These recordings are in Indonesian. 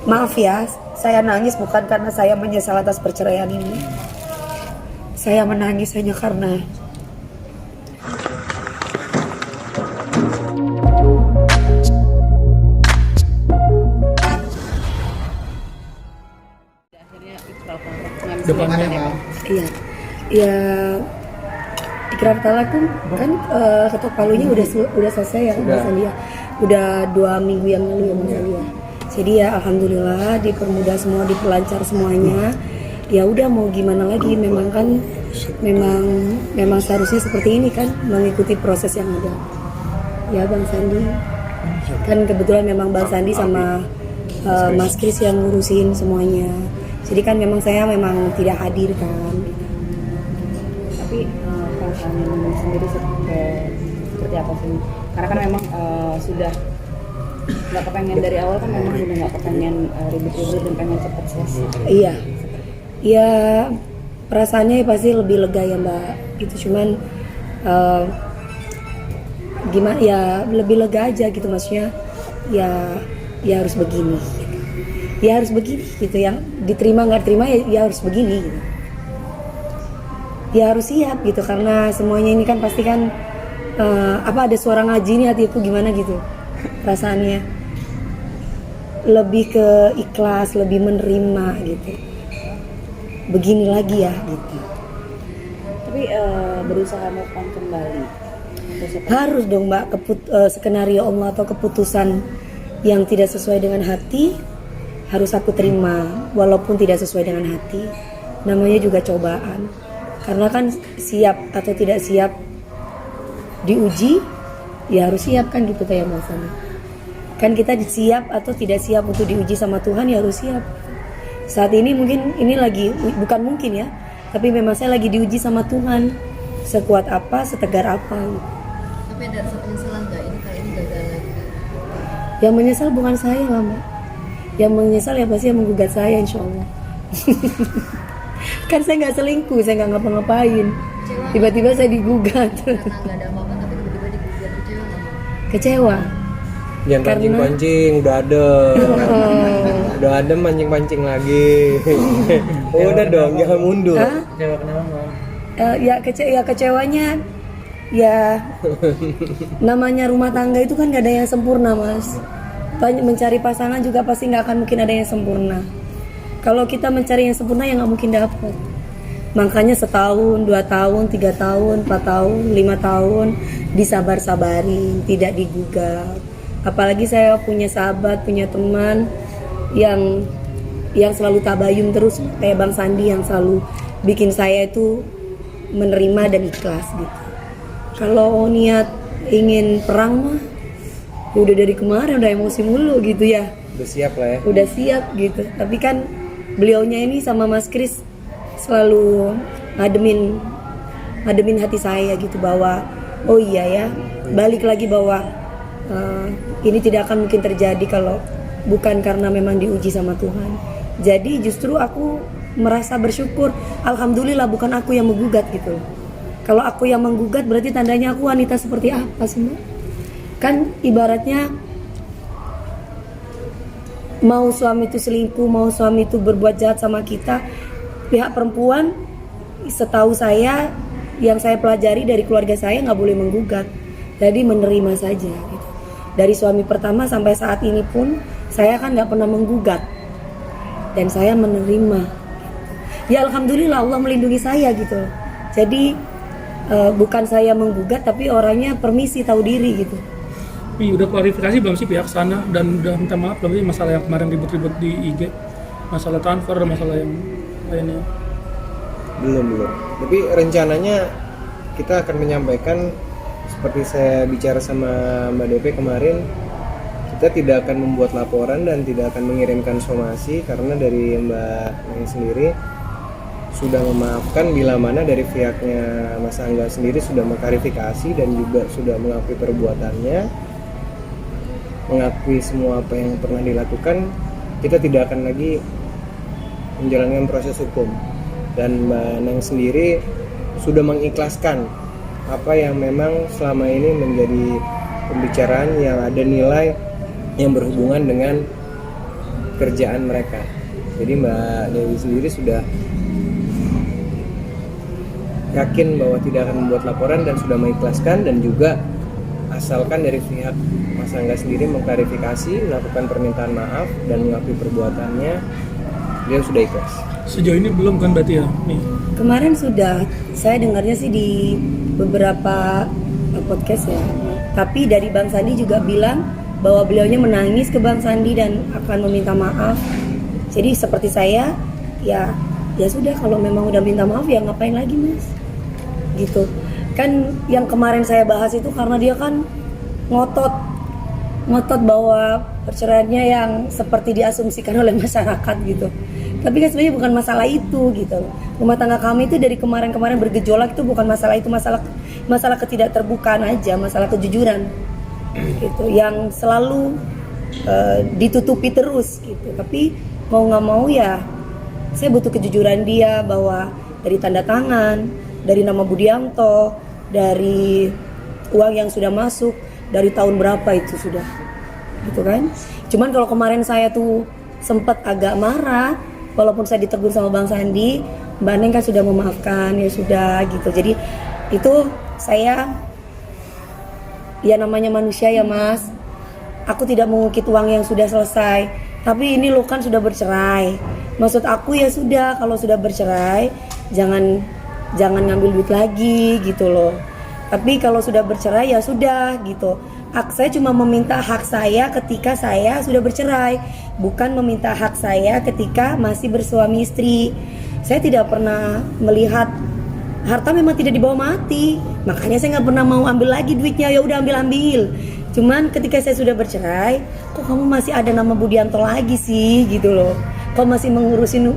Maaf ya, saya nangis bukan karena saya menyesal atas perceraian ini. Saya menangis hanya karena akhirnya ikraf dengan Depannya selingkuhannya. iya, ya ikrar talak kan ketok palunya udah selesai ya Mas Andi ya. Udah 2 minggu yang lalu ya Mas Andi ya. Jadi ya alhamdulillah dipermudah semua, diperlancar semuanya. Ya udah mau gimana lagi, memang kan memang seharusnya seperti ini kan, mengikuti proses yang ada. Ya Bang Sandi. Kan kebetulan memang Bang Sandi sama Mas Kris yang ngurusin semuanya. Jadi kan memang saya tidak hadir kan. Tapi perasaan yang sendiri seperti apa sih? Karena kan memang sudah nggak kepengen dari awal kan, memang udah nggak kepengen ribut-ribut dan pengen cepat selesai. Iya, ya perasaannya pasti lebih lega ya Mbak. Gitu cuman gimana ya, lebih lega aja gitu maksudnya. Ya harus begini. Gitu. Ya harus begini gitu, yang diterima nggak terima ya harus begini. Gitu. Ya harus siap gitu karena semuanya ini kan pasti kan ada suara ngaji nih hatiku gimana gitu perasaannya, lebih ke ikhlas, lebih menerima gitu, begini lagi ya gitu. Tapi berusaha move on kembali. Harus dong Mbak, skenario Allah atau keputusan yang tidak sesuai dengan hati harus aku terima walaupun tidak sesuai dengan hati. Namanya juga cobaan. Karena kan siap atau tidak siap diuji, ya harus siap kan gitu kayak Mas Andi. Kan kita siap atau tidak siap untuk diuji sama Tuhan ya harus siap. Saat ini mungkin ini lagi, bukan mungkin ya, tapi memang saya lagi diuji sama Tuhan. Sekuat apa, setegar apa gitu. Tapi ada rasa penyesalan nggak ini kali ini gagal lagi? Yang menyesal bukan saya lah Mbak. Yang menyesal ya pasti yang menggugat saya insya Allah. Kan saya nggak selingkuh, saya nggak ngapa-ngapain. Tiba-tiba saya digugat. Karena nggak ada apa-apa tapi tiba-tiba digugat, kecewa nggak mau? Kecewa. Yang Karena- pancing udah ada. Udah ada mancing lagi. Udah dong, jangan mundur. Hah? Kecewa kenapa, Bang? Kecewanya ya namanya rumah tangga itu kan gak ada yang sempurna Mas. Mencari pasangan juga pasti nggak akan mungkin ada yang sempurna. Kalau kita mencari yang sempurna ya nggak mungkin dapat. Makanya setahun, 2 tahun, 3 tahun, 4 tahun, 5 tahun disabar-sabarin, tidak digugat. Apalagi saya punya sahabat, punya teman yang selalu tabayun terus kayak Bang Sandi yang selalu bikin saya itu menerima dan ikhlas gitu. Kalau niat ingin perang mah ya udah dari kemarin udah emosi mulu gitu ya. Udah siap lah ya. Udah siap gitu. Tapi kan beliaunya ini sama Mas Kris selalu ngademin hati saya gitu bahwa oh iya ya, balik lagi bahwa ini tidak akan mungkin terjadi kalau bukan karena memang diuji sama Tuhan. Jadi justru aku merasa bersyukur, alhamdulillah bukan aku yang menggugat gitu. Kalau aku yang menggugat berarti tandanya aku wanita seperti apa sih Mbak? Kan ibaratnya mau suami itu selingkuh, mau suami itu berbuat jahat sama kita, pihak perempuan setahu saya yang saya pelajari dari keluarga saya nggak boleh menggugat. Jadi menerima saja gitu. Dari suami pertama sampai saat ini pun saya kan nggak pernah menggugat dan saya menerima. Ya alhamdulillah Allah melindungi saya gitu. Jadi bukan saya menggugat tapi orangnya permisi, tahu diri gitu. Tapi udah klarifikasi belum sih pihak sana dan udah minta maaf belum sih masalah yang kemarin ribut-ribut di IG, masalah transfer, masalah yang lainnya? Belum. Tapi rencananya kita akan menyampaikan seperti saya bicara sama Mbak DP kemarin, kita tidak akan membuat laporan dan tidak akan mengirimkan somasi karena dari Mbak Neng sendiri sudah memaafkan bila mana dari pihaknya Mas Angga sendiri sudah mengklarifikasi dan juga sudah mengakui perbuatannya, mengakui semua apa yang pernah dilakukan. Kita tidak akan lagi menjalankan proses hukum dan Mbak Neng sendiri sudah mengikhlaskan apa yang memang selama ini menjadi pembicaraan yang ada nilai yang berhubungan dengan kerjaan mereka. Jadi Mbak Dewi sendiri sudah yakin bahwa tidak akan membuat laporan dan sudah mengikhlaskan, dan juga asalkan dari pihak Mas Angga sendiri mengklarifikasi, melakukan permintaan maaf dan mengakui perbuatannya, dia sudah ikhlas. Sejauh ini belum kan berarti ya, Mi? Kemarin sudah, saya dengarnya sih di beberapa podcast ya. Tapi dari Bang Sandi juga bilang bahwa beliaunya menangis ke Bang Sandi dan akan meminta maaf. Jadi seperti saya, ya sudah, kalau memang udah minta maaf ya ngapain lagi Mas? Gitu. Kan yang kemarin saya bahas itu karena dia kan ngotot bahwa perceraiannya yang seperti diasumsikan oleh masyarakat gitu. Tapi kan sebenarnya bukan masalah itu gitu. Rumah tangga kami itu dari kemarin bergejolak itu bukan masalah itu, masalah ketidakterbukaan aja, masalah kejujuran gitu yang selalu ditutupi terus gitu. Tapi mau nggak mau ya saya butuh kejujuran dia, bahwa dari tanda tangan, dari nama Budianto, dari uang yang sudah masuk, dari tahun berapa itu sudah gitu kan. Cuman kalau kemarin saya tuh sempat agak marah, walaupun saya ditegur sama Bang Sandi, Mbak Neng kan sudah memaafkan, ya sudah gitu. Jadi itu saya, ya namanya manusia ya Mas, aku tidak mengungkit uang yang sudah selesai, tapi ini lo kan sudah bercerai. Maksud aku ya sudah, kalau sudah bercerai jangan ngambil duit lagi gitu loh. Tapi kalau sudah bercerai ya sudah gitu. Saya cuma meminta hak saya ketika saya sudah bercerai, bukan meminta hak saya ketika masih bersuami istri. Saya tidak pernah melihat harta memang tidak dibawa mati, makanya saya nggak pernah mau ambil lagi duitnya. Ya udah ambil. Cuman ketika saya sudah bercerai, kok kamu masih ada nama Budianto lagi sih gitu loh. Kok masih mengurusin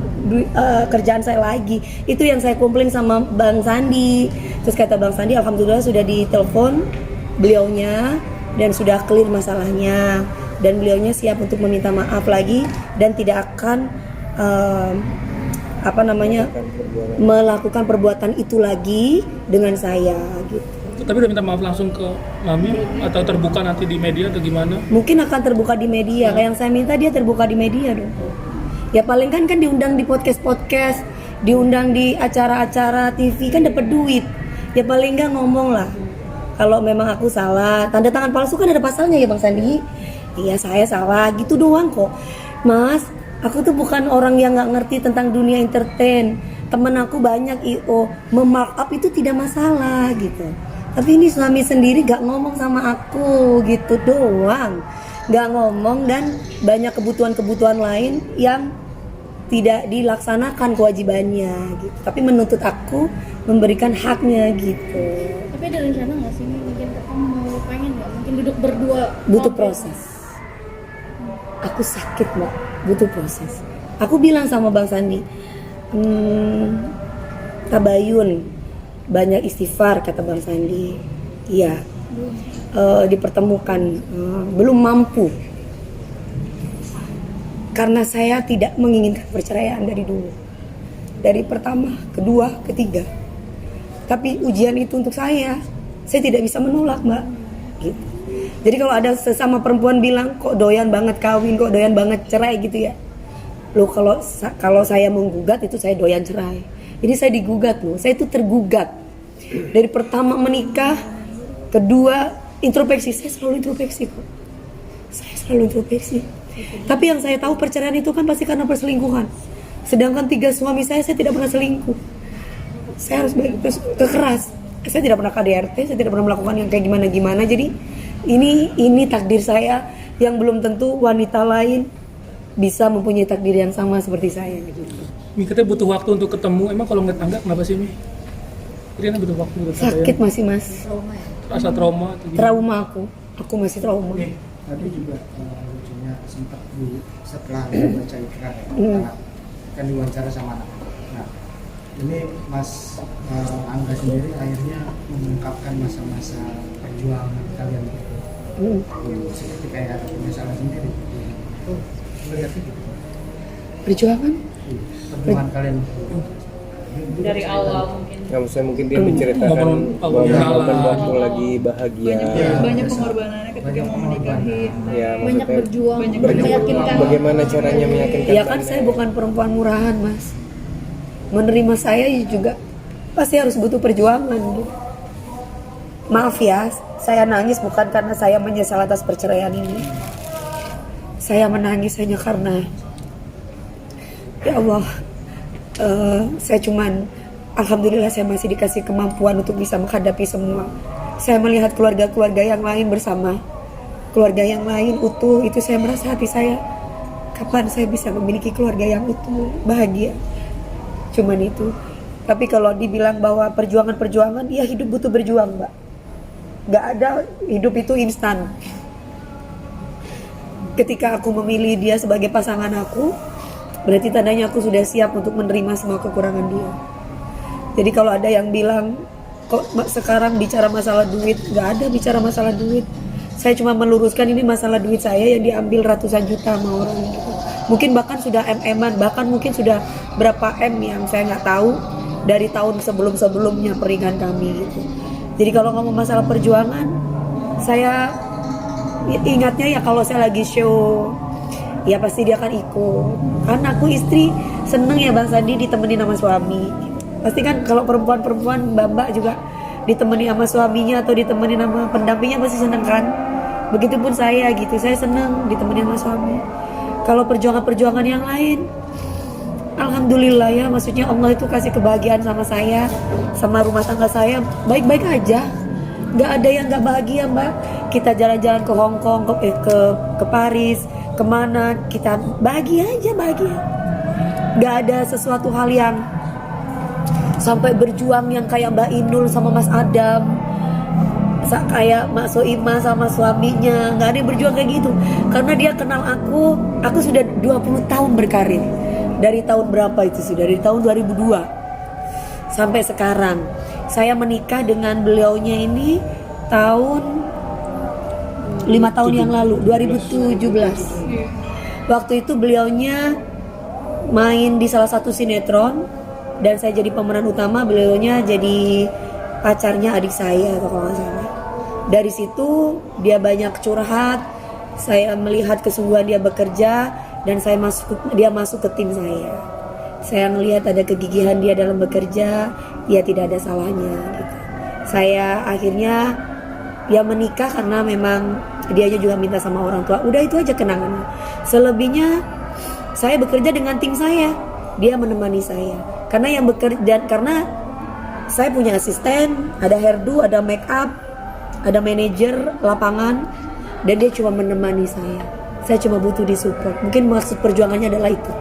kerjaan saya lagi. Itu yang saya komplain sama Bang Sandi. Terus kata Bang Sandi, alhamdulillah sudah ditelepon beliaunya dan sudah clear masalahnya, dan beliaunya siap untuk meminta maaf lagi dan tidak akan melakukan perbuatan itu lagi dengan saya gitu. Tapi udah minta maaf langsung ke Mami atau terbuka nanti di media atau gimana? Mungkin akan terbuka di media. Kayak yang saya minta dia terbuka di media dong. Ya paling kan diundang di podcast, diundang di acara-acara TV kan dapat duit. Ya paling nggak ngomong lah. Kalau memang aku salah, tanda tangan palsu kan ada pasalnya ya Bang Sandi. Iya saya salah, gitu doang kok. Mas, aku tuh bukan orang yang nggak ngerti tentang dunia entertain. Temen aku banyak IO, memarkup itu tidak masalah gitu. Tapi ini suami sendiri gak ngomong sama aku gitu doang. Gak ngomong dan banyak kebutuhan-kebutuhan lain yang tidak dilaksanakan kewajibannya gitu. Tapi menuntut aku memberikan haknya gitu. Tapi ada rencana nggak sih mungkin ketemu, pengen nggak mungkin duduk berdua? Butuh proses. Aku sakit Mbak, butuh proses. Aku bilang sama Bang Sandi, tabayun, banyak istighfar kata Bang Sandi. Iya, dipertemukan, belum mampu. Karena saya tidak menginginkan perceraian dari dulu, dari pertama, kedua, ketiga. Tapi ujian itu untuk saya tidak bisa menolak Mbak. Gitu. Jadi kalau ada sesama perempuan bilang kok doyan banget kawin, kok doyan banget cerai gitu ya. Loh kalau saya menggugat itu saya doyan cerai. Jadi saya digugat loh, saya itu tergugat. Dari pertama menikah, kedua introspeksi, saya selalu introspeksi kok. Saya selalu introspeksi. Tapi yang saya tahu perceraian itu kan pasti karena perselingkuhan. Sedangkan 3 suami saya tidak pernah selingkuh. Saya harus keras. Saya tidak pernah KDRT, saya tidak pernah melakukan yang kayak gimana-gimana. Jadi ini takdir saya yang belum tentu wanita lain bisa mempunyai takdir yang sama seperti saya gitu. Mi katanya butuh waktu untuk ketemu. Emang kalau ngeliat Angga kenapa sih Mi? Riana butuh waktu buat Sakit masih Mas. Trauma ya? Rasa trauma atau gimana? Trauma aku masih trauma. Tadi juga lucunya sempat setelah baca ikrar ya, kan diwawancara sama anak. Nah, ini Mas Angga sendiri akhirnya mengungkapkan masa-masa perjuangan kalian seperti kayak ada penyesalan sendiri. Melihatnya gitu. Perjuangan? Perjuangan kalian dari awal mungkin. Nggak, maksudnya mungkin dia menceritakan Momen awal momen kenalan. waktu lagi bahagia. Banyak pengorbanannya ketika mau menikahi. Ya, Banyak maksudnya berjuang, berjuang. meyakinkan. Bagaimana caranya meyakinkan? Ya kan saya bukan perempuan murahan, Mas. Menerima saya juga pasti harus butuh perjuangan gitu. Maaf ya, saya nangis bukan karena saya menyesal atas perceraian ini. Saya menangis hanya karena ya Allah, saya cuman alhamdulillah saya masih dikasih kemampuan untuk bisa menghadapi semua. Saya melihat keluarga-keluarga yang lain bersama, keluarga yang lain utuh, itu saya merasa hati saya, kapan saya bisa memiliki keluarga yang utuh, bahagia. Cuman itu. Tapi kalau dibilang bahwa perjuangan-perjuangan, ya hidup butuh berjuang, Mbak. Gak ada hidup itu instan. Ketika aku memilih dia sebagai pasangan aku, berarti tandanya aku sudah siap untuk menerima semua kekurangan dia. Jadi kalau ada yang bilang, kok sekarang bicara masalah duit, gak ada bicara masalah duit. Saya cuma meluruskan ini masalah duit saya yang diambil ratusan juta sama orang gitu. Mungkin bahkan sudah MM-an, bahkan mungkin sudah berapa M yang saya nggak tahu dari tahun sebelum-sebelumnya pernikahan kami gitu. Jadi kalau ngomong masalah perjuangan, saya ingatnya ya kalau saya lagi show, ya pasti dia akan ikut. Karena aku istri seneng ya Bang Sandi ditemenin sama suami. Pasti kan kalau perempuan-perempuan mbak-mbak juga ditemani sama suaminya atau ditemani sama pendampingnya pasti seneng kan. Begitupun saya gitu, saya seneng ditemani sama suami. Kalau perjuangan-perjuangan yang lain, alhamdulillah ya, maksudnya Allah itu kasih kebahagiaan sama saya, sama rumah tangga saya baik-baik aja. Gak ada yang gak bahagia Mbak. Kita jalan-jalan ke Hong Kong, ke Paris, kemana, kita bahagia aja, bahagia. Gak ada sesuatu hal yang sampai berjuang yang kayak Mbak Inul sama Mas Adam, kayak Mak Soima sama suaminya. Gak ada yang berjuang kayak gitu. Karena dia kenal aku sudah 20 tahun berkarir. Dari tahun berapa itu sudah? Dari tahun 2002 sampai sekarang. Saya menikah dengan beliaunya ini tahun 5 tahun yang lalu, 2017. Waktu itu beliaunya main di salah satu sinetron dan saya jadi pemeran utama, beliaunya jadi pacarnya adik saya atau kalau nggak salah. Dari situ dia banyak curhat, saya melihat kesungguhan dia bekerja dan dia masuk ke tim saya. Saya melihat ada kegigihan dia dalam bekerja, ya tidak ada salahnya gitu. Saya akhirnya ya menikah karena memang dia juga minta sama orang tua. Udah itu aja kenangannya. Selebihnya saya bekerja dengan tim saya. Dia menemani saya. Karena yang bekerja, karena saya punya asisten, ada hairdo, ada make up, ada manajer lapangan, dan dia cuma menemani saya. Saya cuma butuh disupport. Mungkin maksud perjuangannya adalah itu.